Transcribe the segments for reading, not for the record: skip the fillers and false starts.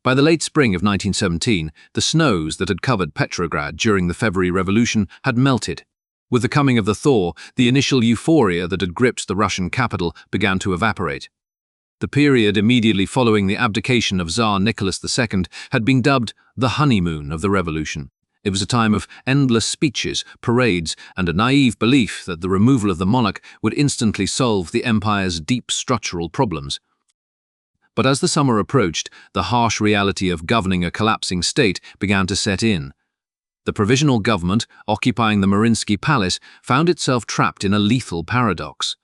By the late spring of 1917, the snows that had covered Petrograd during the February Revolution had melted. With the coming of the thaw, the initial euphoria that had gripped the Russian capital began to evaporate. The period immediately following the abdication of Tsar Nicholas II had been dubbed the honeymoon of the revolution. It was a time of endless speeches, parades, and a naive belief that the removal of the monarch would instantly solve the empire's deep structural problems. But as the summer approached, the harsh reality of governing a collapsing state began to set in. The provisional government, occupying the Mariinsky Palace, found itself trapped in a lethal paradox.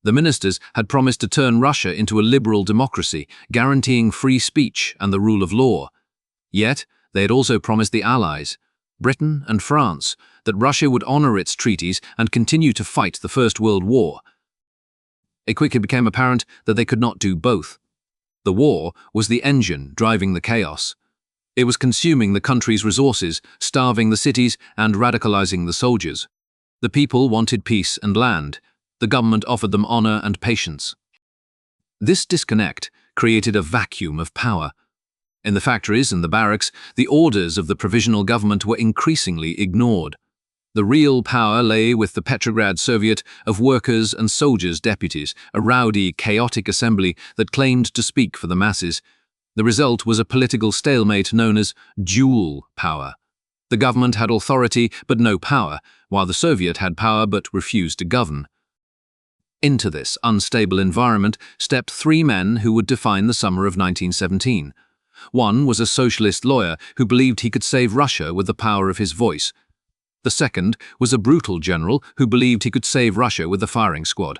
The ministers had promised to turn Russia into a liberal democracy, guaranteeing free speech and the rule of law. Yet, they had also promised the Allies, Britain and France, that Russia would honor its treaties and continue to fight the First World War. It quickly became apparent that they could not do both. The war was the engine driving the chaos. It was consuming the country's resources, starving the cities, and radicalizing the soldiers. The people wanted peace and land. The government offered them honor and patience. This disconnect created a vacuum of power. In the factories and the barracks, the orders of the provisional government were increasingly ignored. The real power lay with the Petrograd Soviet of workers' and soldiers' deputies, a rowdy, chaotic assembly that claimed to speak for the masses. The result was a political stalemate known as dual power. The government had authority but no power, while the Soviet had power but refused to govern. Into this unstable environment stepped three men who would define the summer of 1917. One was a socialist lawyer who believed he could save Russia with the power of his voice. The second was a brutal general who believed he could save Russia with the firing squad.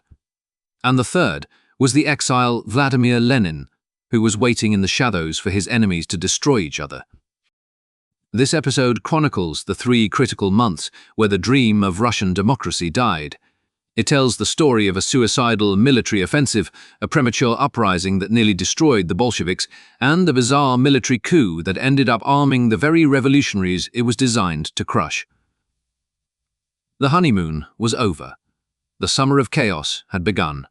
And the third was the exile Vladimir Lenin, who was waiting in the shadows for his enemies to destroy each other. This episode chronicles the 3 critical months where the dream of Russian democracy died. It tells the story of a suicidal military offensive, a premature uprising that nearly destroyed the Bolsheviks, and a bizarre military coup that ended up arming the very revolutionaries it was designed to crush. The honeymoon was over. The summer of chaos had begun.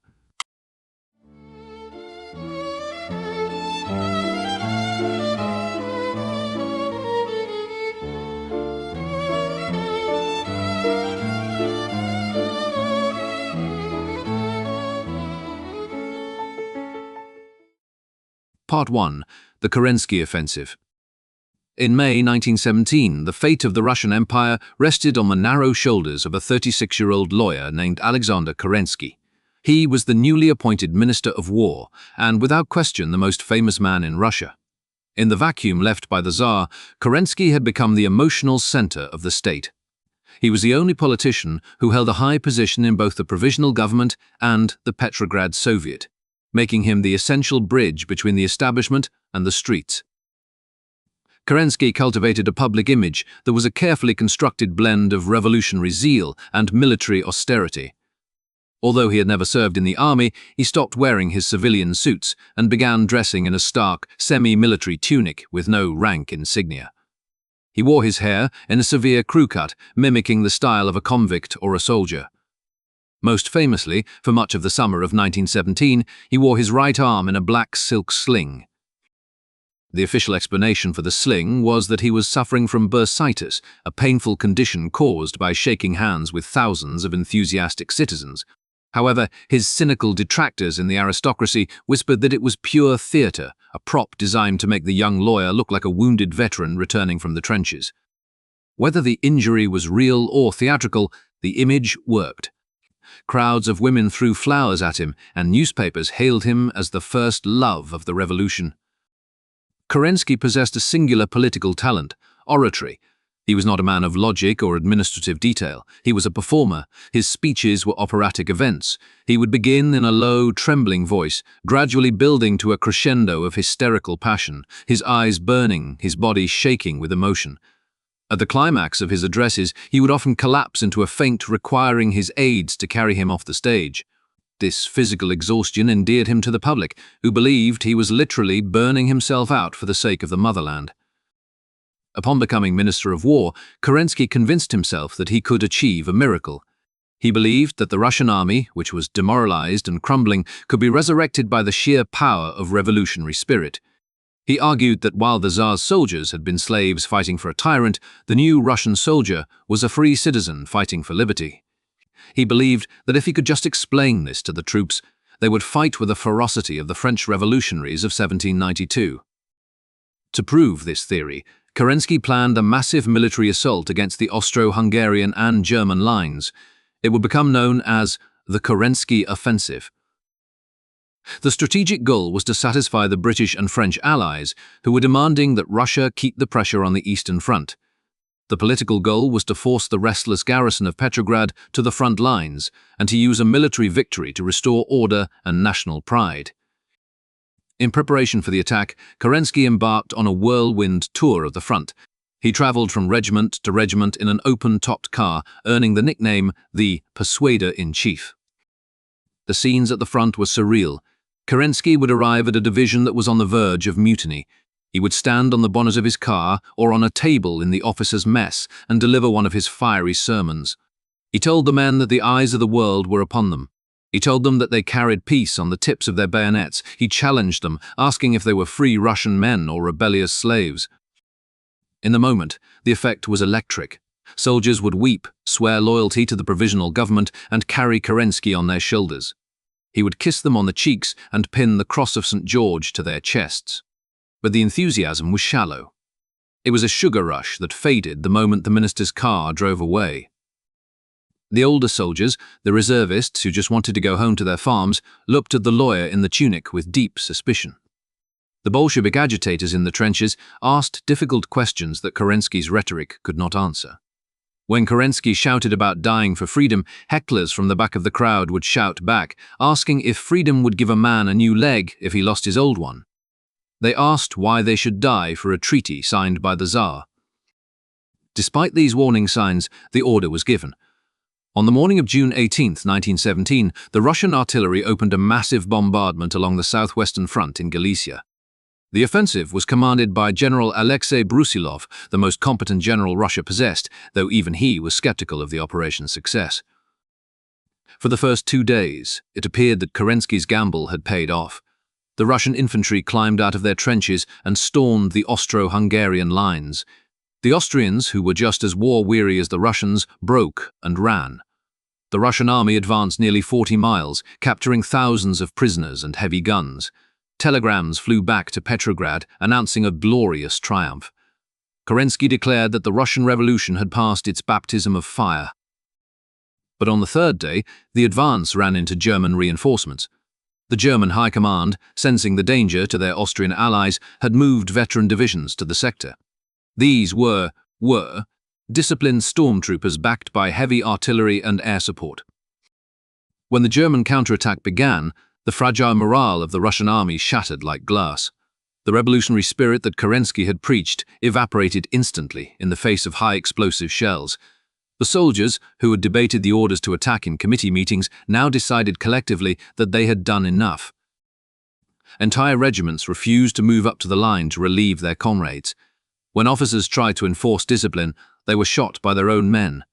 Part 1. The Kerensky Offensive. In May 1917, the fate of the Russian Empire rested on the narrow shoulders of a 36-year-old lawyer named Alexander Kerensky. He was the newly appointed Minister of War, and without question the most famous man in Russia. In the vacuum left by the Tsar, Kerensky had become the emotional center of the state. He was the only politician who held a high position in both the provisional government and the Petrograd Soviet, making him the essential bridge between the establishment and the streets. Kerensky cultivated a public image that was a carefully constructed blend of revolutionary zeal and military austerity. Although he had never served in the army, he stopped wearing his civilian suits and began dressing in a stark, semi-military tunic with no rank insignia. He wore his hair in a severe crew cut, mimicking the style of a convict or a soldier. Most famously, for much of the summer of 1917, he wore his right arm in a black silk sling. The official explanation for the sling was that he was suffering from bursitis, a painful condition caused by shaking hands with thousands of enthusiastic citizens. However, his cynical detractors in the aristocracy whispered that it was pure theatre, a prop designed to make the young lawyer look like a wounded veteran returning from the trenches. Whether the injury was real or theatrical, the image worked. Crowds of women threw flowers at him, and newspapers hailed him as the first love of the revolution. Kerensky possessed a singular political talent, oratory. He was not a man of logic or administrative detail. He was a performer. His speeches were operatic events. He would begin in a low, trembling voice, gradually building to a crescendo of hysterical passion, his eyes burning, his body shaking with emotion. At the climax of his addresses, he would often collapse into a faint, requiring his aides to carry him off the stage. This physical exhaustion endeared him to the public, who believed he was literally burning himself out for the sake of the motherland. Upon becoming Minister of War, Kerensky convinced himself that he could achieve a miracle. He believed that the Russian army, which was demoralized and crumbling, could be resurrected by the sheer power of revolutionary spirit. He argued that while the Tsar's soldiers had been slaves fighting for a tyrant, the new Russian soldier was a free citizen fighting for liberty. He believed that if he could just explain this to the troops, they would fight with the ferocity of the French revolutionaries of 1792. To prove this theory, Kerensky planned a massive military assault against the Austro-Hungarian and German lines. It would become known as the Kerensky Offensive. The strategic goal was to satisfy the British and French allies, who were demanding that Russia keep the pressure on the Eastern Front. The political goal was to force the restless garrison of Petrograd to the front lines and to use a military victory to restore order and national pride. In preparation for the attack, Kerensky embarked on a whirlwind tour of the front. He travelled from regiment to regiment in an open-topped car, earning the nickname the Persuader-in-Chief. The scenes at the front were surreal. Kerensky would arrive at a division that was on the verge of mutiny. He would stand on the bonnet of his car or on a table in the officers' mess and deliver one of his fiery sermons. He told the men that the eyes of the world were upon them. He told them that they carried peace on the tips of their bayonets. He challenged them, asking if they were free Russian men or rebellious slaves. In the moment, the effect was electric. Soldiers would weep, swear loyalty to the provisional government, and carry Kerensky on their shoulders. He would kiss them on the cheeks and pin the Cross of St. George to their chests. But the enthusiasm was shallow. It was a sugar rush that faded the moment the minister's car drove away. The older soldiers, the reservists who just wanted to go home to their farms, looked at the lawyer in the tunic with deep suspicion. The Bolshevik agitators in the trenches asked difficult questions that Kerensky's rhetoric could not answer. When Kerensky shouted about dying for freedom, hecklers from the back of the crowd would shout back, asking if freedom would give a man a new leg if he lost his old one. They asked why they should die for a treaty signed by the Tsar. Despite these warning signs, the order was given. On the morning of June 18, 1917, the Russian artillery opened a massive bombardment along the southwestern front in Galicia. The offensive was commanded by General Alexei Brusilov, the most competent general Russia possessed, though even he was skeptical of the operation's success. For the first 2 days, it appeared that Kerensky's gamble had paid off. The Russian infantry climbed out of their trenches and stormed the Austro-Hungarian lines. The Austrians, who were just as war-weary as the Russians, broke and ran. The Russian army advanced nearly 40 miles, capturing thousands of prisoners and heavy guns. Telegrams flew back to Petrograd, announcing a glorious triumph. Kerensky declared that the Russian Revolution had passed its baptism of fire. But on the third day, the advance ran into German reinforcements. The German High Command, sensing the danger to their Austrian allies, had moved veteran divisions to the sector. These were disciplined stormtroopers backed by heavy artillery and air support. When the German counterattack began, the fragile morale of the Russian army shattered like glass. The revolutionary spirit that Kerensky had preached evaporated instantly in the face of high-explosive shells. The soldiers, who had debated the orders to attack in committee meetings, now decided collectively that they had done enough. Entire regiments refused to move up to the line to relieve their comrades. When officers tried to enforce discipline, they were shot by their own men.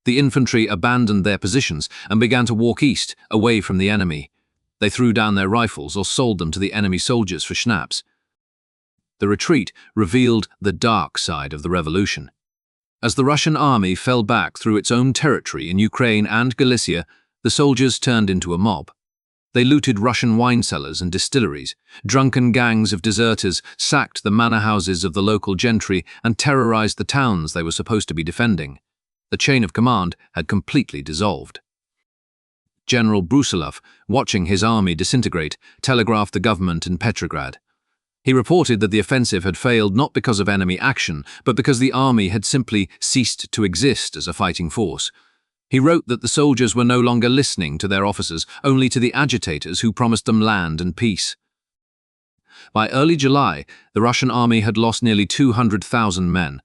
The infantry abandoned their positions and began to walk east, away from the enemy. They threw down their rifles or sold them to the enemy soldiers for schnapps. The retreat revealed the dark side of the revolution. As the Russian army fell back through its own territory in Ukraine and Galicia, the soldiers turned into a mob. They looted Russian wine cellars and distilleries. Drunken gangs of deserters sacked the manor houses of the local gentry and terrorized the towns they were supposed to be defending. The chain of command had completely dissolved. General Brusilov, watching his army disintegrate, telegraphed the government in Petrograd. He reported that the offensive had failed not because of enemy action, but because the army had simply ceased to exist as a fighting force. He wrote that the soldiers were no longer listening to their officers, only to the agitators who promised them land and peace. By early July, the Russian army had lost nearly 200,000 men.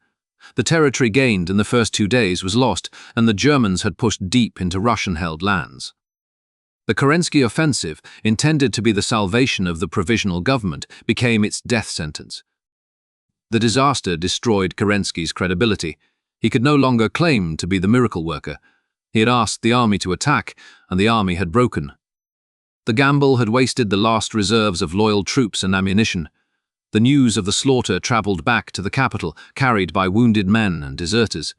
The territory gained in the first 2 days was lost, and the Germans had pushed deep into Russian-held lands. The Kerensky offensive, intended to be the salvation of the provisional government, became its death sentence. The disaster destroyed Kerensky's credibility. He could no longer claim to be the miracle worker. He had asked the army to attack, and the army had broken. The gamble had wasted the last reserves of loyal troops and ammunition. The news of the slaughter travelled back to the capital, carried by wounded men and deserters.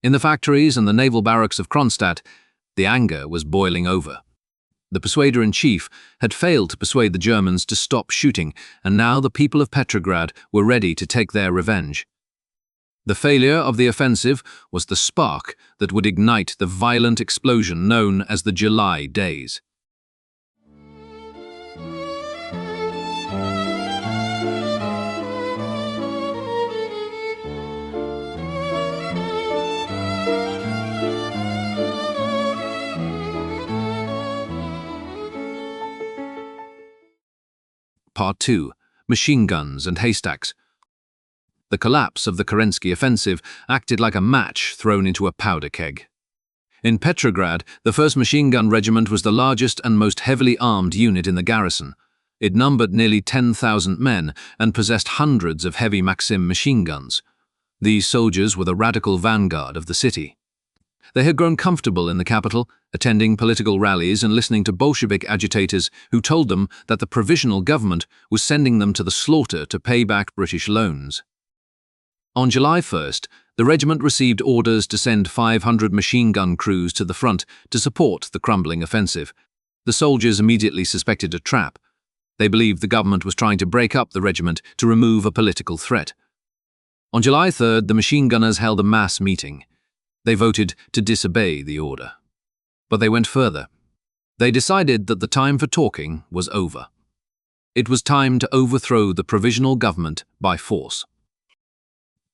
In the factories and the naval barracks of Kronstadt, the anger was boiling over. The Persuader-in-Chief had failed to persuade the Germans to stop shooting, and now the people of Petrograd were ready to take their revenge. The failure of the offensive was the spark that would ignite the violent explosion known as the July Days. Part 2. Machine guns and haystacks. The collapse of the Kerensky offensive acted like a match thrown into a powder keg. In Petrograd, the 1st Machine Gun Regiment was the largest and most heavily armed unit in the garrison. It numbered nearly 10,000 men and possessed hundreds of heavy Maxim machine guns. These soldiers were the radical vanguard of the city. They had grown comfortable in the capital, attending political rallies and listening to Bolshevik agitators who told them that the provisional government was sending them to the slaughter to pay back British loans. On July 1st, the regiment received orders to send 500 machine gun crews to the front to support the crumbling offensive. The soldiers immediately suspected a trap. They believed the government was trying to break up the regiment to remove a political threat. On July 3rd, the machine gunners held a mass meeting. They voted to disobey the order. But they went further. They decided that the time for talking was over. It was time to overthrow the provisional government by force.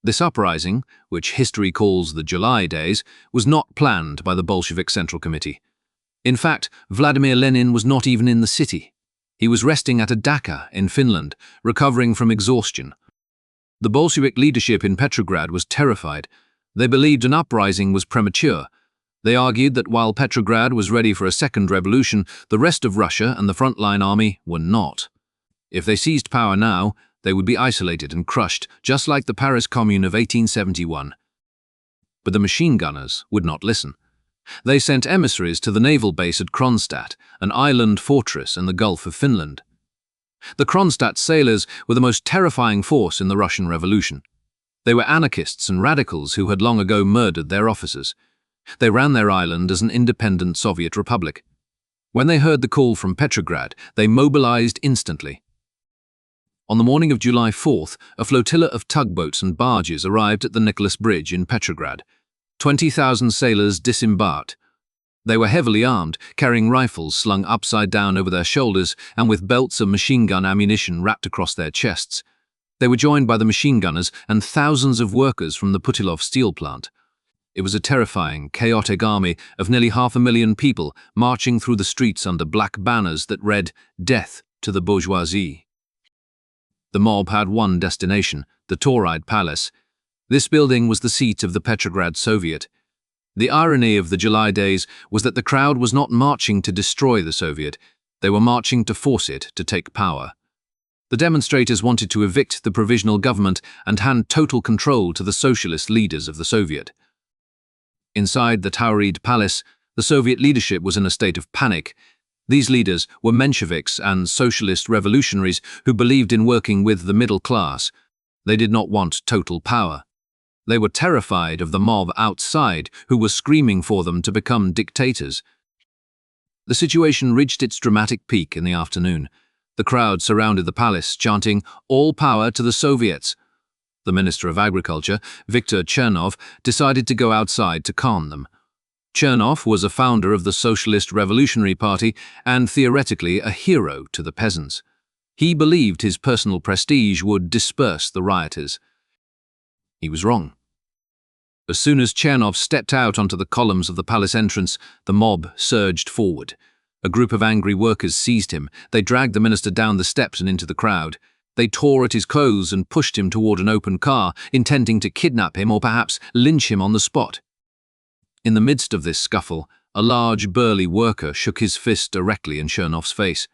This uprising, which history calls the July Days, was not planned by the Bolshevik Central Committee. In fact, Vladimir Lenin was not even in the city. He was resting at a dacha in Finland, recovering from exhaustion. The Bolshevik leadership in Petrograd was terrified. They believed an uprising was premature. They argued that while Petrograd was ready for a second revolution, the rest of Russia and the frontline army were not. If they seized power now, they would be isolated and crushed, just like the Paris Commune of 1871. But the machine gunners would not listen. They sent emissaries to the naval base at Kronstadt, an island fortress in the Gulf of Finland. The Kronstadt sailors were the most terrifying force in the Russian Revolution. They were anarchists and radicals who had long ago murdered their officers. They ran their island as an independent Soviet republic. When they heard the call from Petrograd, they mobilized instantly. On the morning of July 4th, a flotilla of tugboats and barges arrived at the Nicholas Bridge in Petrograd. 20,000 sailors disembarked. They were heavily armed, carrying rifles slung upside down over their shoulders and with belts of machine gun ammunition wrapped across their chests. They were joined by the machine gunners and thousands of workers from the Putilov steel plant. It was a terrifying, chaotic army of nearly 500,000 people marching through the streets under black banners that read, "Death to the bourgeoisie." The mob had one destination, the Tauride Palace. This building was the seat of the Petrograd Soviet. The irony of the July Days was that the crowd was not marching to destroy the Soviet, they were marching to force it to take power. The demonstrators wanted to evict the provisional government and hand total control to the socialist leaders of the Soviet. Inside the Tauride Palace, the Soviet leadership was in a state of panic. These leaders were Mensheviks and socialist revolutionaries who believed in working with the middle class. They did not want total power. They were terrified of the mob outside who were screaming for them to become dictators. The situation reached its dramatic peak in the afternoon. The crowd surrounded the palace, chanting, "All power to the Soviets." The Minister of Agriculture, Viktor Chernov, decided to go outside to calm them. Chernov was a founder of the Socialist Revolutionary Party and theoretically a hero to the peasants. He believed his personal prestige would disperse the rioters. He was wrong. As soon as Chernov stepped out onto the columns of the palace entrance, the mob surged forward. A group of angry workers seized him. They dragged the minister down the steps and into the crowd. They tore at his clothes and pushed him toward an open car, intending to kidnap him or perhaps lynch him on the spot. In the midst of this scuffle, a large, burly worker shook his fist directly in Chernov's face.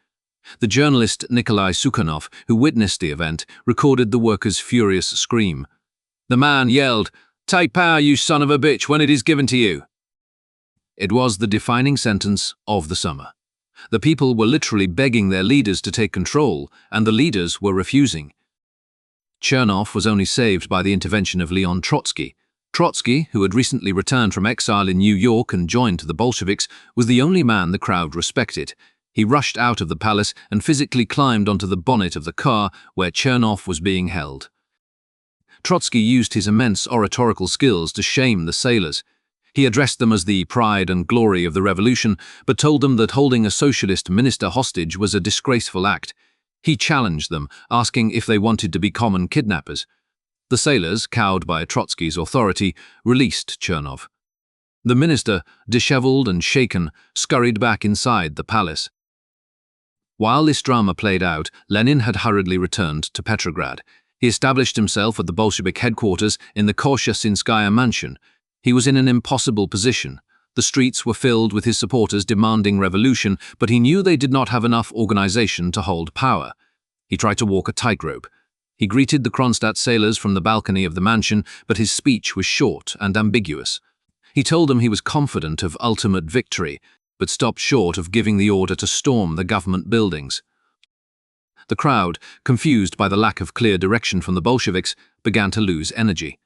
The journalist Nikolai Sukhanov, who witnessed the event, recorded the worker's furious scream. The man yelled, "Take power, you son of a bitch, when it is given to you." It was the defining sentence of the summer. The people were literally begging their leaders to take control, and the leaders were refusing. Chernov was only saved by the intervention of Leon Trotsky. Trotsky, who had recently returned from exile in New York and joined the Bolsheviks, was the only man the crowd respected. He rushed out of the palace and physically climbed onto the bonnet of the car where Chernov was being held. Trotsky used his immense oratorical skills to shame the sailors. He addressed them as the pride and glory of the revolution, but told them that holding a socialist minister hostage was a disgraceful act. He challenged them, asking if they wanted to be common kidnappers. The sailors, cowed by Trotsky's authority, released Chernov. The minister, disheveled and shaken, scurried back inside the palace. While this drama played out, Lenin had hurriedly returned to Petrograd. He established himself at the Bolshevik headquarters in the Koshya-Sinskaya mansion. He was in an impossible position. The streets were filled with his supporters demanding revolution, but he knew they did not have enough organization to hold power. He tried to walk a tightrope. He greeted the Kronstadt sailors from the balcony of the mansion, but his speech was short and ambiguous. He told them he was confident of ultimate victory, but stopped short of giving the order to storm the government buildings. The crowd, confused by the lack of clear direction from the Bolsheviks, began to lose energy.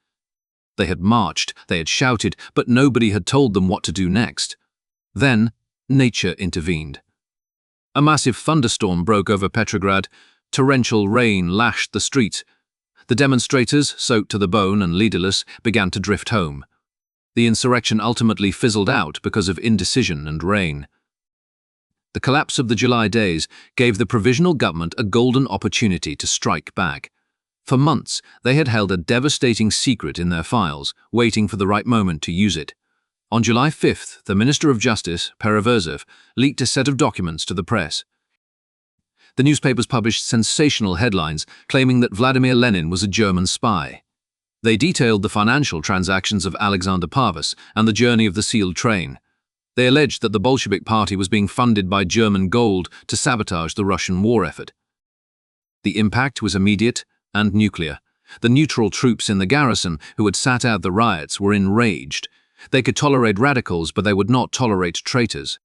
They had marched, they had shouted, but nobody had told them what to do next. Then, nature intervened. A massive thunderstorm broke over Petrograd. Torrential rain lashed the streets. The demonstrators, soaked to the bone and leaderless, began to drift home. The insurrection ultimately fizzled out because of indecision and rain. The collapse of the July days gave the provisional government a golden opportunity to strike back. For months, they had held a devastating secret in their files, waiting for the right moment to use it. On July 5th, the Minister of Justice, Persuader-in-Chief, leaked a set of documents to the press. The newspapers published sensational headlines claiming that Vladimir Lenin was a German spy. They detailed the financial transactions of Alexander Pavus and the journey of the sealed train. They alleged that the Bolshevik Party was being funded by German gold to sabotage the Russian war effort. The impact was immediate and nuclear. The neutral troops in the garrison who had sat out the riots were enraged. They could tolerate radicals, but they would not tolerate traitors.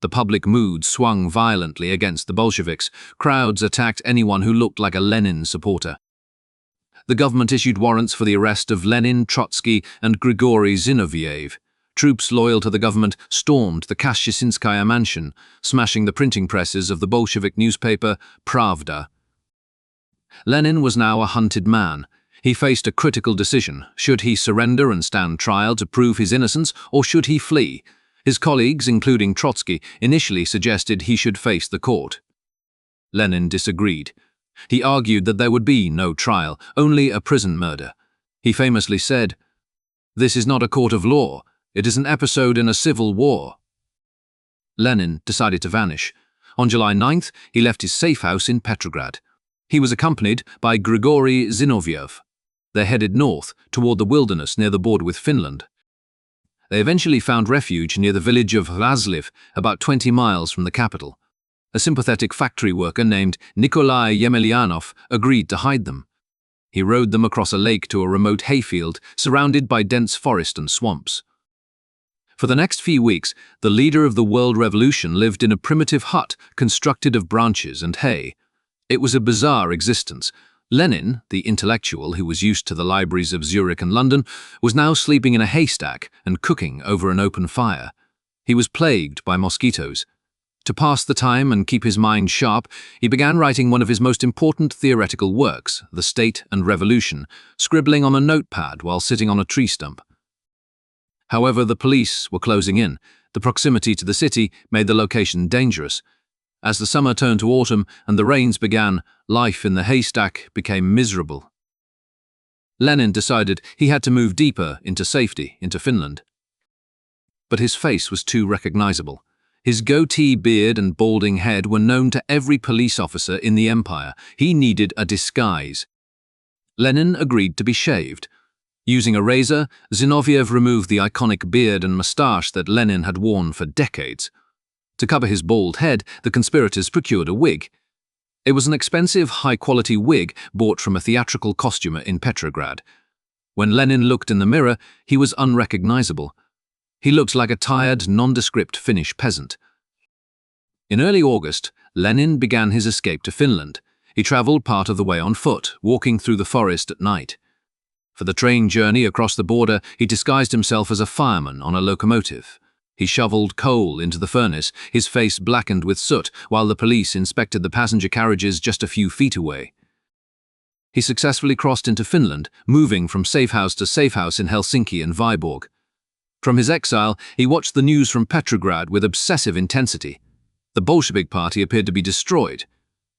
The public mood swung violently against the Bolsheviks. Crowds attacked anyone who looked like a Lenin supporter. The government issued warrants for the arrest of Lenin, Trotsky, and Grigory Zinoviev. Troops loyal to the government stormed the Koshya-Sinskaya mansion, smashing the printing presses of the Bolshevik newspaper Pravda. Lenin was now a hunted man. He faced a critical decision. Should he surrender and stand trial to prove his innocence, or should he flee? His colleagues, including Trotsky, initially suggested he should face the court. Lenin disagreed. He argued that there would be no trial, only a prison murder. He famously said, "This is not a court of law. It is an episode in a civil war." Lenin decided to vanish. On July 9th, he left his safe house in Petrograd. He was accompanied by Grigory Zinoviev. They headed north, toward the wilderness near the border with Finland. They eventually found refuge near the village of Razliv, about 20 miles from the capital. A sympathetic factory worker named Nikolai Yemelyanov agreed to hide them. He rowed them across a lake to a remote hayfield surrounded by dense forest and swamps. For the next few weeks, the leader of the world revolution lived in a primitive hut constructed of branches and hay. It was a bizarre existence. Lenin, the intellectual who was used to the libraries of Zurich and London, was now sleeping in a haystack and cooking over an open fire. He was plagued by mosquitoes. To pass the time and keep his mind sharp, he began writing one of his most important theoretical works, The State and Revolution, scribbling on a notepad while sitting on a tree stump. However, the police were closing in. The proximity to the city made the location dangerous. As the summer turned to autumn and the rains began, life in the haystack became miserable. Lenin decided he had to move deeper into safety, into Finland. But his face was too recognizable. His goatee beard and balding head were known to every police officer in the empire. He needed a disguise. Lenin agreed to be shaved. Using a razor, Zinoviev removed the iconic beard and moustache that Lenin had worn for decades. To cover his bald head, the conspirators procured a wig. It was an expensive, high-quality wig bought from a theatrical costumer in Petrograd. When Lenin looked in the mirror, he was unrecognizable. He looked like a tired, nondescript Finnish peasant. In early August, Lenin began his escape to Finland. He traveled part of the way on foot, walking through the forest at night. For the train journey across the border, he disguised himself as a fireman on a locomotive. He shoveled coal into the furnace, his face blackened with soot, while the police inspected the passenger carriages just a few feet away. He successfully crossed into Finland, moving from safe house to safe house in Helsinki and Viborg. From his exile, he watched the news from Petrograd with obsessive intensity. The Bolshevik party appeared to be destroyed.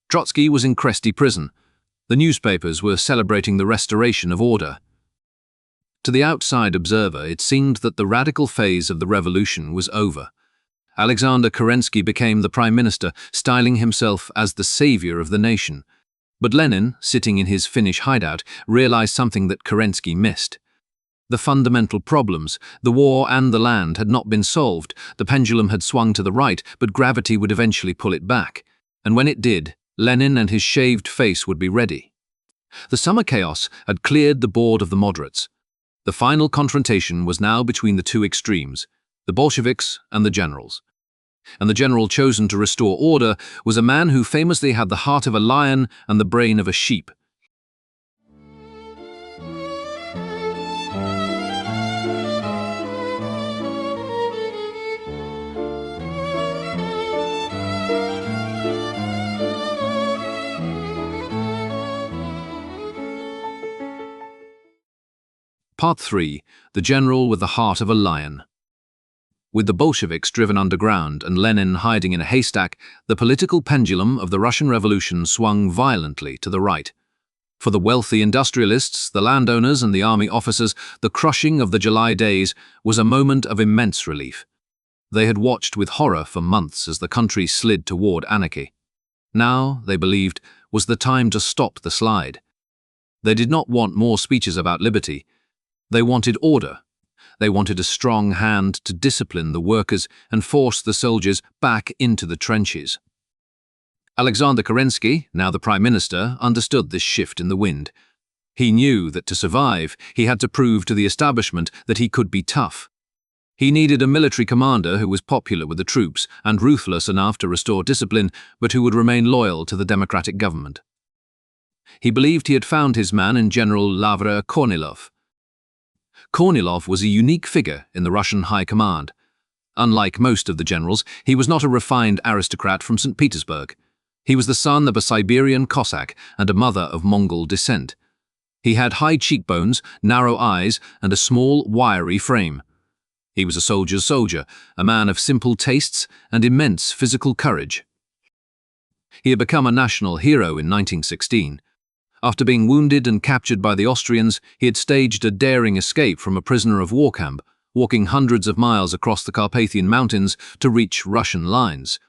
Trotsky was in Kresty prison. The newspapers were celebrating the restoration of order. To the outside observer, it seemed that the radical phase of the revolution was over. Alexander Kerensky became the prime minister, styling himself as the savior of the nation. But Lenin, sitting in his Finnish hideout, realized something that Kerensky missed. The fundamental problems, the war and the land, had not been solved. The pendulum had swung to the right, but gravity would eventually pull it back. And when it did, Lenin and his shaved face would be ready. The summer chaos had cleared the board of the moderates. The final confrontation was now between the two extremes, the Bolsheviks and the generals. And the general chosen to restore order was a man who famously had the heart of a lion and the brain of a sheep. Part 3. The General with the Heart of a Lion. With the Bolsheviks driven underground and Lenin hiding in a haystack, the political pendulum of the Russian Revolution swung violently to the right. For the wealthy industrialists, the landowners and the army officers, the crushing of the July days was a moment of immense relief. They had watched with horror for months as the country slid toward anarchy. Now, they believed, was the time to stop the slide. They did not want more speeches about liberty. They wanted order. They wanted a strong hand to discipline the workers and force the soldiers back into the trenches. Alexander Kerensky, now the Prime Minister, understood this shift in the wind. He knew that to survive, he had to prove to the establishment that he could be tough. He needed a military commander who was popular with the troops and ruthless enough to restore discipline, but who would remain loyal to the democratic government. He believed he had found his man in General Vladimir Kornilov. Kornilov was a unique figure in the Russian High Command. Unlike most of the generals, he was not a refined aristocrat from St. Petersburg. He was the son of a Siberian Cossack and a mother of Mongol descent. He had high cheekbones, narrow eyes, and a small, wiry frame. He was a soldier's soldier, a man of simple tastes and immense physical courage. He had become a national hero in 1916. After being wounded and captured by the Austrians, he had staged a daring escape from a prisoner of war camp, walking hundreds of miles across the Carpathian Mountains to reach Russian lines.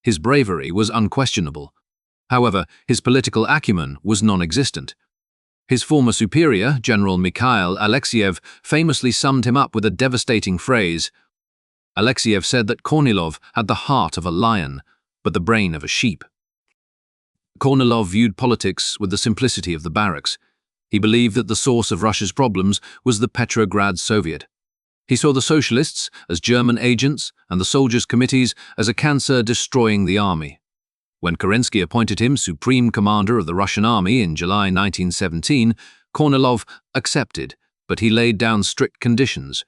His bravery was unquestionable. However, his political acumen was non-existent. His former superior, General Mikhail Alexeyev, famously summed him up with a devastating phrase. Alexeyev said that Kornilov had the heart of a lion, but the brain of a sheep. Kornilov viewed politics with the simplicity of the barracks. He believed that the source of Russia's problems was the Petrograd Soviet. He saw the socialists as German agents and the soldiers' committees as a cancer destroying the army. When Kerensky appointed him supreme commander of the Russian army in July 1917, Kornilov accepted, but he laid down strict conditions.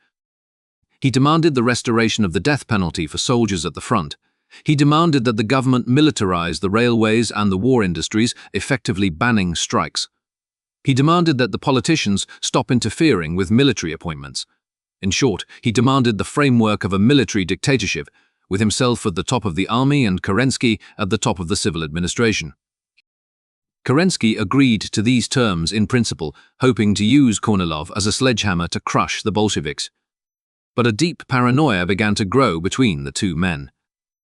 He demanded the restoration of the death penalty for soldiers at the front. He demanded that the government militarize the railways and the war industries, effectively banning strikes. He demanded that the politicians stop interfering with military appointments. In short, he demanded the framework of a military dictatorship, with himself at the top of the army and Kerensky at the top of the civil administration. Kerensky agreed to these terms in principle, hoping to use Kornilov as a sledgehammer to crush the Bolsheviks. But a deep paranoia began to grow between the two men.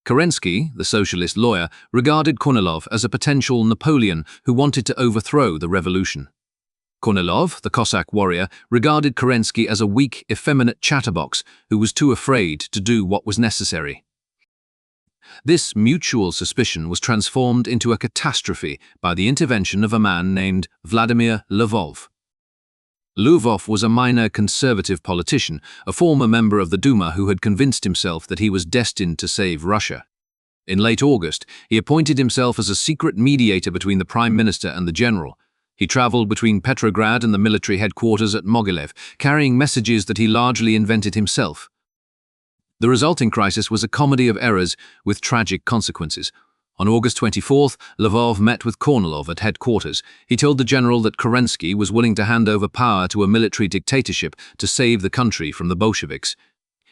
Kerensky, the socialist lawyer, regarded Kornilov as a potential Napoleon who wanted to overthrow the revolution. Kornilov, the Cossack warrior, regarded Kerensky as a weak, effeminate chatterbox who was too afraid to do what was necessary. This mutual suspicion was transformed into a catastrophe by the intervention of a man named Vladimir Lenin. Lvov was a minor conservative politician, a former member of the Duma who had convinced himself that he was destined to save Russia. In late August, he appointed himself as a secret mediator between the Prime Minister and the general. He traveled between Petrograd and the military headquarters at Mogilev, carrying messages that he largely invented himself. The resulting crisis was a comedy of errors with tragic consequences. On August 24th, Lvov met with Kornilov at headquarters. He told the general that Kerensky was willing to hand over power to a military dictatorship to save the country from the Bolsheviks.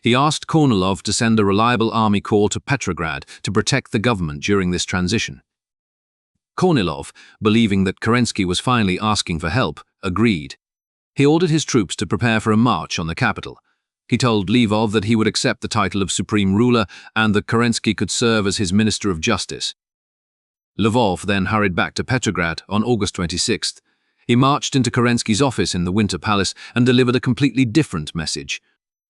He asked Kornilov to send a reliable army corps to Petrograd to protect the government during this transition. Kornilov, believing that Kerensky was finally asking for help, agreed. He ordered his troops to prepare for a march on the capital. He told Lvov that he would accept the title of supreme ruler and that Kerensky could serve as his Minister of Justice. Lvov then hurried back to Petrograd on August 26th. He marched into Kerensky's office in the Winter Palace and delivered a completely different message.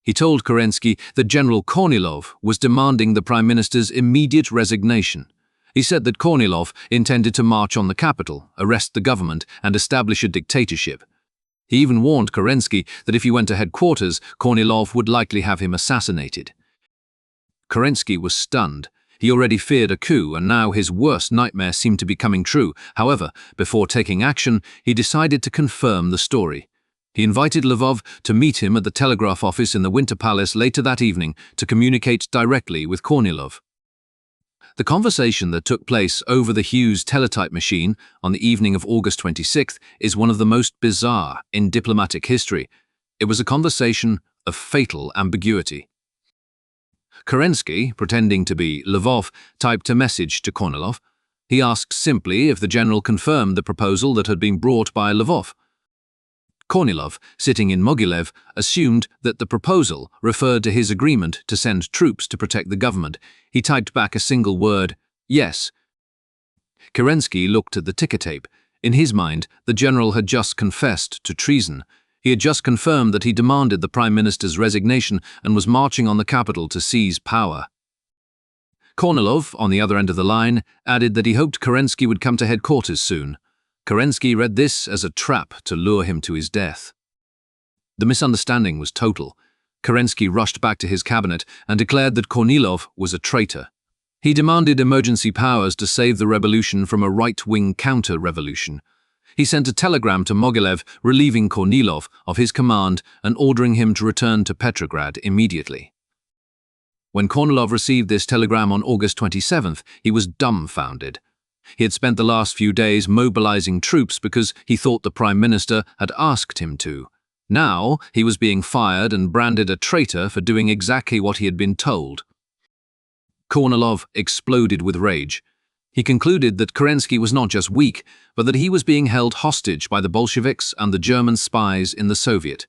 He told Kerensky that General Kornilov was demanding the Prime Minister's immediate resignation. He said that Kornilov intended to march on the capital, arrest the government, and establish a dictatorship. He even warned Kerensky that if he went to headquarters, Kornilov would likely have him assassinated. Kerensky was stunned. He already feared a coup, and now his worst nightmare seemed to be coming true. However, before taking action, he decided to confirm the story. He invited Lvov to meet him at the telegraph office in the Winter Palace later that evening to communicate directly with Kornilov. The conversation that took place over the Hughes teletype machine on the evening of August 26th is one of the most bizarre in diplomatic history. It was a conversation of fatal ambiguity. Kerensky, pretending to be Lvov, typed a message to Kornilov. He asked simply if the general confirmed the proposal that had been brought by Lvov. Kornilov, sitting in Mogilev, assumed that the proposal referred to his agreement to send troops to protect the government. He typed back a single word, yes. Kerensky looked at the ticker tape. In his mind, the general had just confessed to treason. He had just confirmed that he demanded the Prime Minister's resignation and was marching on the capital to seize power. Kornilov, on the other end of the line, added that he hoped Kerensky would come to headquarters soon. Kerensky read this as a trap to lure him to his death. The misunderstanding was total. Kerensky rushed back to his cabinet and declared that Kornilov was a traitor. He demanded emergency powers to save the revolution from a right-wing counter-revolution. He sent a telegram to Mogilev relieving Kornilov of his command and ordering him to return to Petrograd immediately. When Kornilov received this telegram on August 27th, he was dumbfounded. He had spent the last few days mobilizing troops because he thought the Prime Minister had asked him to. Now he was being fired and branded a traitor for doing exactly what he had been told. Kornilov exploded with rage. He concluded that Kerensky was not just weak, but that he was being held hostage by the Bolsheviks and the German spies in the Soviet.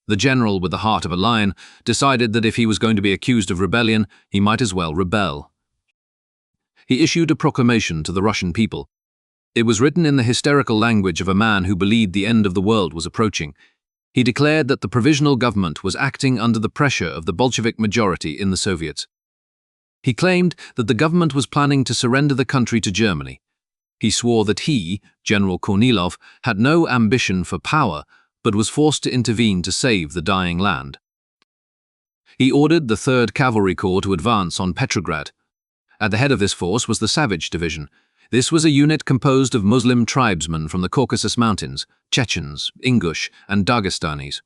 The general, with the heart of a lion, decided that if he was going to be accused of rebellion, he might as well rebel. He issued a proclamation to the Russian people. It was written in the hysterical language of a man who believed the end of the world was approaching. He declared that the provisional government was acting under the pressure of the Bolshevik majority in the Soviets. He claimed that the government was planning to surrender the country to Germany. He swore that he, General Kornilov, had no ambition for power, but was forced to intervene to save the dying land. He ordered the 3rd Cavalry Corps to advance on Petrograd. At the head of this force was the Savage Division. This was a unit composed of Muslim tribesmen from the Caucasus Mountains, Chechens, Ingush, and Dagestanis.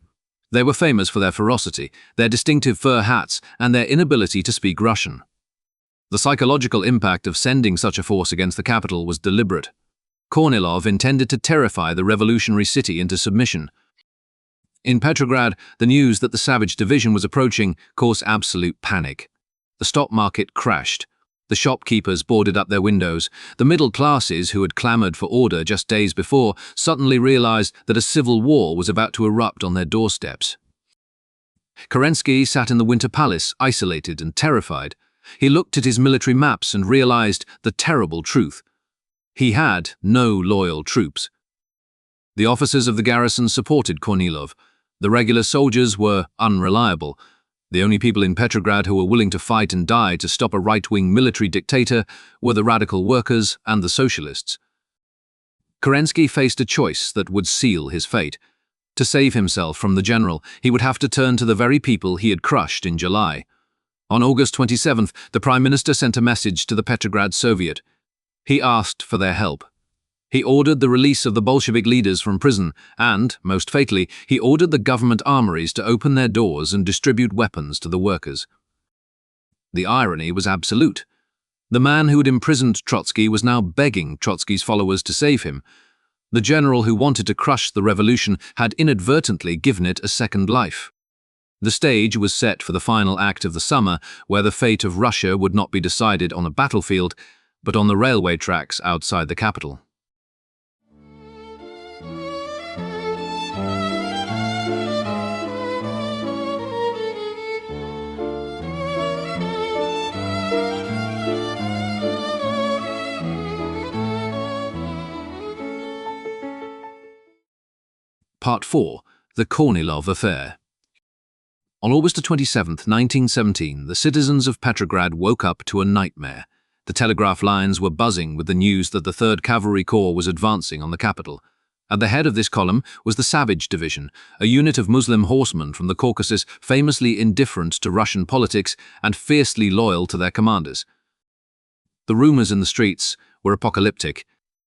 They were famous for their ferocity, their distinctive fur hats, and their inability to speak Russian. The psychological impact of sending such a force against the capital was deliberate. Kornilov intended to terrify the revolutionary city into submission. In Petrograd, the news that the Savage Division was approaching caused absolute panic. The stock market crashed. The shopkeepers boarded up their windows. The middle classes, who had clamored for order just days before, suddenly realized that a civil war was about to erupt on their doorsteps. Kerensky sat in the Winter Palace, isolated and terrified. He looked at his military maps and realized the terrible truth. He had no loyal troops. The officers of the garrison supported Kornilov. The regular soldiers were unreliable. The only people in Petrograd who were willing to fight and die to stop a right-wing military dictator were the radical workers and the socialists. Kerensky faced a choice that would seal his fate. To save himself from the general, he would have to turn to the very people he had crushed in July. On August 27th, the Prime Minister sent a message to the Petrograd Soviet. He asked for their help. He ordered the release of the Bolshevik leaders from prison and, most fatally, he ordered the government armouries to open their doors and distribute weapons to the workers. The irony was absolute. The man who had imprisoned Trotsky was now begging Trotsky's followers to save him. The general who wanted to crush the revolution had inadvertently given it a second life. The stage was set for the final act of the summer, where the fate of Russia would not be decided on a battlefield, but on the railway tracks outside the capital. Part 4. The Kornilov Affair. On August 27, 1917, the citizens of Petrograd woke up to a nightmare. The telegraph lines were buzzing with the news that the 3rd Cavalry Corps was advancing on the capital. At the head of this column was the Savage Division, a unit of Muslim horsemen from the Caucasus famously indifferent to Russian politics and fiercely loyal to their commanders. The rumors in the streets were apocalyptic.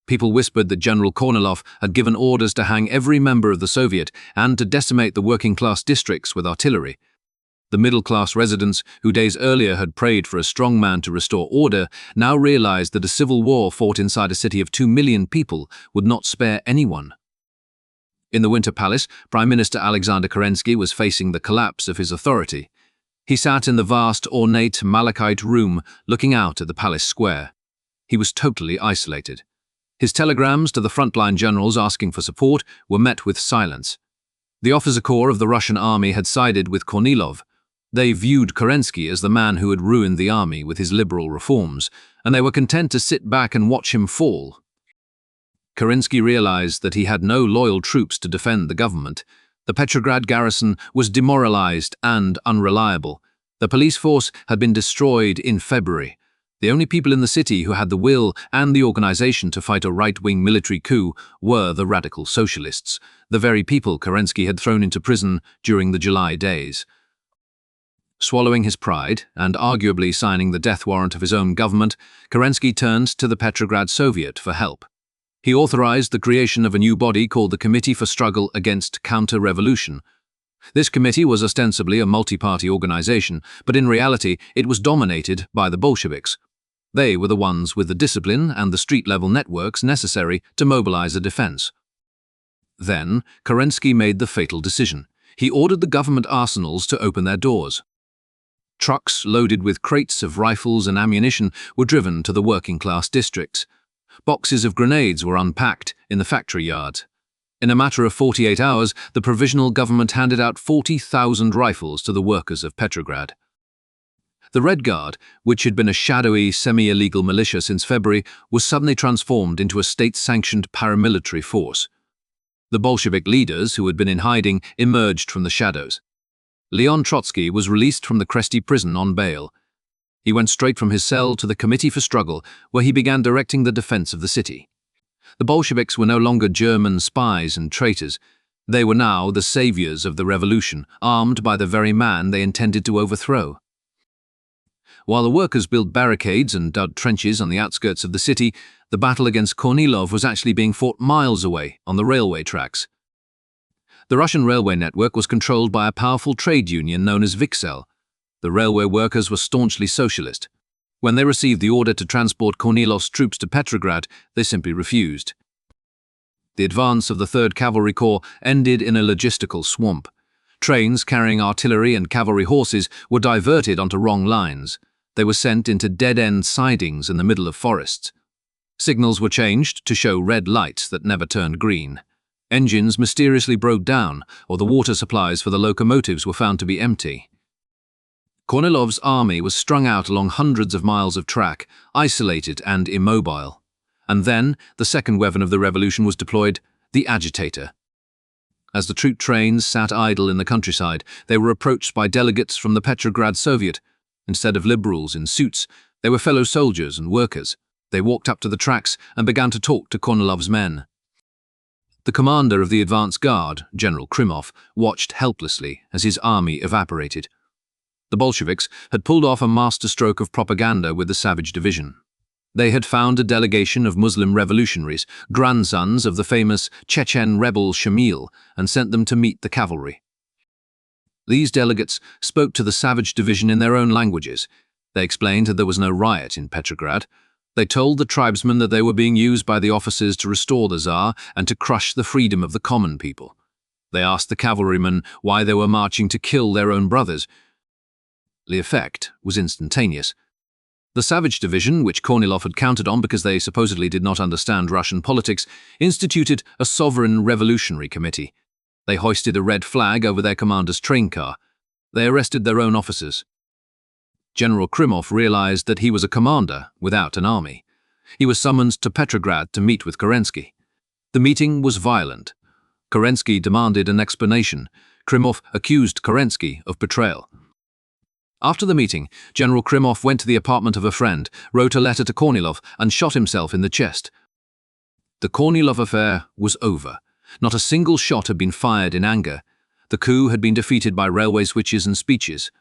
People whispered that General Kornilov had given orders to hang every member of the Soviet and to decimate the working-class districts with artillery. The middle-class residents, who days earlier had prayed for a strong man to restore order, now realized that a civil war fought inside a city of 2 million people would not spare anyone. In the Winter Palace, Prime Minister Alexander Kerensky was facing the collapse of his authority. He sat in the vast, ornate malachite room looking out at the palace square. He was totally isolated. His telegrams to the frontline generals asking for support were met with silence. The officer corps of the Russian army had sided with Kornilov. They viewed Kerensky as the man who had ruined the army with his liberal reforms, and they were content to sit back and watch him fall. Kerensky realized that he had no loyal troops to defend the government. The Petrograd garrison was demoralized and unreliable. The police force had been destroyed in February. The only people in the city who had the will and the organization to fight a right-wing military coup were the radical socialists, the very people Kerensky had thrown into prison during the July days. Swallowing his pride and arguably signing the death warrant of his own government, Kerensky turned to the Petrograd Soviet for help. He authorized the creation of a new body called the Committee for Struggle Against Counter-Revolution. This committee was ostensibly a multi-party organization, but in reality it was dominated by the Bolsheviks. They were the ones with the discipline and the street-level networks necessary to mobilize a defense. Then, Kerensky made the fatal decision. He ordered the government arsenals to open their doors. Trucks loaded with crates of rifles and ammunition were driven to the working-class districts. Boxes of grenades were unpacked in the factory yards. In a matter of 48 hours, the provisional government handed out 40,000 rifles to the workers of Petrograd. The Red Guard, which had been a shadowy, semi-illegal militia since February, was suddenly transformed into a state-sanctioned paramilitary force. The Bolshevik leaders, who had been in hiding, emerged from the shadows. Leon Trotsky was released from the Kresty prison on bail. He went straight from his cell to the Committee for Struggle, where he began directing the defense of the city. The Bolsheviks were no longer German spies and traitors. They were now the saviors of the revolution, armed by the very man they intended to overthrow. While the workers built barricades and dug trenches on the outskirts of the city, the battle against Kornilov was actually being fought miles away on the railway tracks. The Russian railway network was controlled by a powerful trade union known as Vikzel. The railway workers were staunchly socialist. When they received the order to transport Kornilov's troops to Petrograd, they simply refused. The advance of the 3rd Cavalry Corps ended in a logistical swamp. Trains carrying artillery and cavalry horses were diverted onto wrong lines. They were sent into dead-end sidings in the middle of forests. Signals were changed to show red lights that never turned green. Engines mysteriously broke down, or the water supplies for the locomotives were found to be empty. Kornilov's army was strung out along hundreds of miles of track, isolated and immobile. And then, the second weapon of the revolution was deployed, the agitator. As the troop trains sat idle in the countryside, they were approached by delegates from the Petrograd Soviet. Instead of liberals in suits, they were fellow soldiers and workers. They walked up to the tracks and began to talk to Kornilov's men. The commander of the advance guard, General Krimov, watched helplessly as his army evaporated. The Bolsheviks had pulled off a masterstroke of propaganda with the Savage Division. They had found a delegation of Muslim revolutionaries, grandsons of the famous Chechen rebel Shamil, and sent them to meet the cavalry. These delegates spoke to the Savage Division in their own languages. They explained that there was no riot in Petrograd. They told the tribesmen that they were being used by the officers to restore the Tsar and to crush the freedom of the common people. They asked the cavalrymen why they were marching to kill their own brothers. The effect was instantaneous. The Savage Division, which Kornilov had counted on because they supposedly did not understand Russian politics, instituted a sovereign revolutionary committee. They hoisted a red flag over their commander's train car. They arrested their own officers. General Krimov realized that he was a commander without an army. He was summoned to Petrograd to meet with Kerensky. The meeting was violent. Kerensky demanded an explanation. Krimov accused Kerensky of betrayal. After the meeting, General Krimov went to the apartment of a friend, wrote a letter to Kornilov, and shot himself in the chest. The Kornilov Affair was over. Not a single shot had been fired in anger. The coup had been defeated by railway switches and speeches.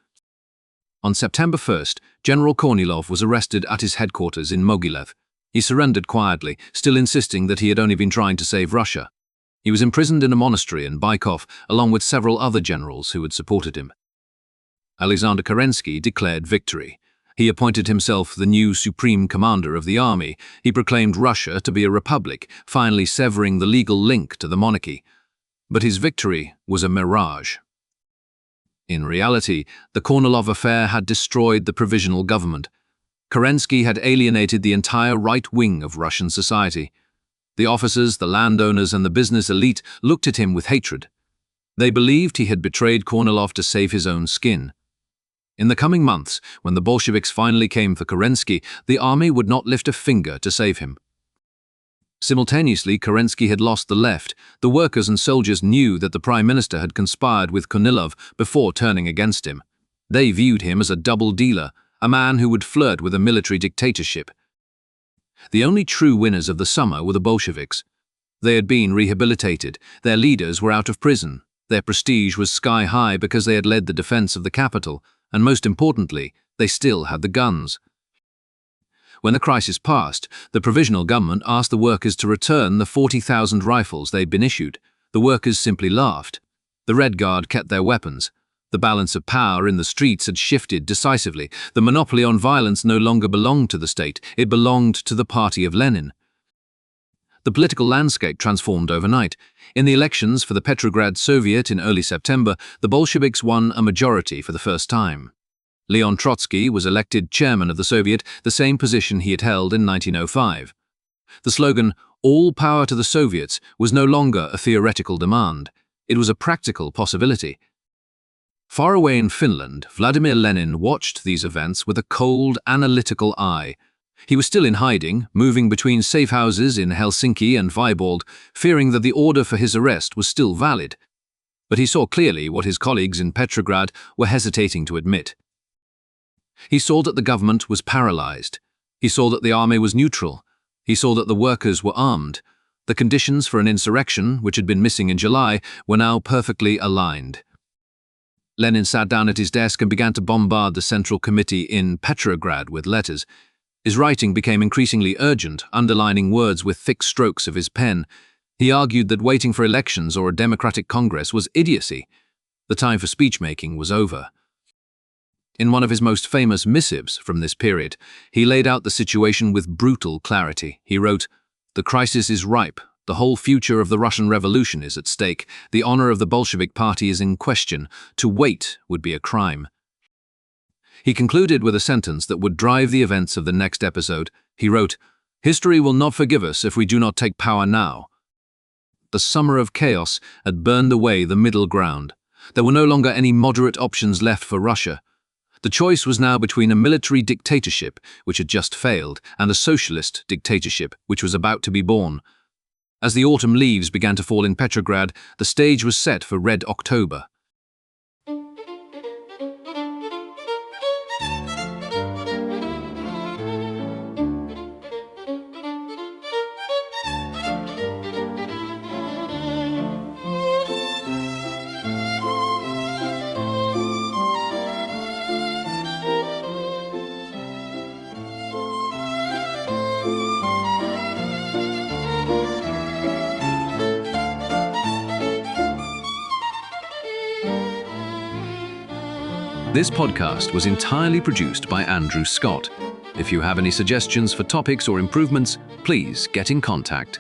On September 1st, General Kornilov was arrested at his headquarters in Mogilev. He surrendered quietly, still insisting that he had only been trying to save Russia. He was imprisoned in a monastery in Baikov, along with several other generals who had supported him. Alexander Kerensky declared victory. He appointed himself the new supreme commander of the army. He proclaimed Russia to be a republic, finally severing the legal link to the monarchy. But his victory was a mirage. In reality, the Kornilov Affair had destroyed the provisional government. Kerensky had alienated the entire right wing of Russian society. The officers, the landowners, and the business elite looked at him with hatred. They believed he had betrayed Kornilov to save his own skin. In the coming months, when the Bolsheviks finally came for Kerensky, the army would not lift a finger to save him. Simultaneously, Kerensky had lost the left. The workers and soldiers knew that the Prime Minister had conspired with Kornilov before turning against him. They viewed him as a double dealer, a man who would flirt with a military dictatorship. The only true winners of the summer were the Bolsheviks. They had been rehabilitated, their leaders were out of prison, their prestige was sky high because they had led the defense of the capital, and most importantly, they still had the guns. When the crisis passed, the provisional government asked the workers to return the 40,000 rifles they'd been issued. The workers simply laughed. The Red Guard kept their weapons. The balance of power in the streets had shifted decisively. The monopoly on violence no longer belonged to the state, it belonged to the party of Lenin. The political landscape transformed overnight. In the elections for the Petrograd Soviet in early September, the Bolsheviks won a majority for the first time. Leon Trotsky was elected chairman of the Soviet, the same position he had held in 1905. The slogan, "All power to the Soviets," was no longer a theoretical demand. It was a practical possibility. Far away in Finland, Vladimir Lenin watched these events with a cold, analytical eye. He was still in hiding, moving between safe houses in Helsinki and Viborg, fearing that the order for his arrest was still valid. But he saw clearly what his colleagues in Petrograd were hesitating to admit. He saw that the government was paralyzed. He saw that the army was neutral. He saw that the workers were armed. The conditions for an insurrection, which had been missing in July, were now perfectly aligned. Lenin sat down at his desk and began to bombard the Central Committee in Petrograd with letters. His writing became increasingly urgent, underlining words with thick strokes of his pen. He argued that waiting for elections or a democratic congress was idiocy. The time for speech-making was over. In one of his most famous missives from this period, he laid out the situation with brutal clarity. He wrote, "The crisis is ripe. The whole future of the Russian Revolution is at stake. The honor of the Bolshevik Party is in question. To wait would be a crime." He concluded with a sentence that would drive the events of the next episode. He wrote, "History will not forgive us if we do not take power now." The summer of chaos had burned away the middle ground. There were no longer any moderate options left for Russia. The choice was now between a military dictatorship, which had just failed, and a socialist dictatorship, which was about to be born. As the autumn leaves began to fall in Petrograd, the stage was set for Red October. This podcast was entirely produced by Andrew Scott. If you have any suggestions for topics or improvements, please get in contact.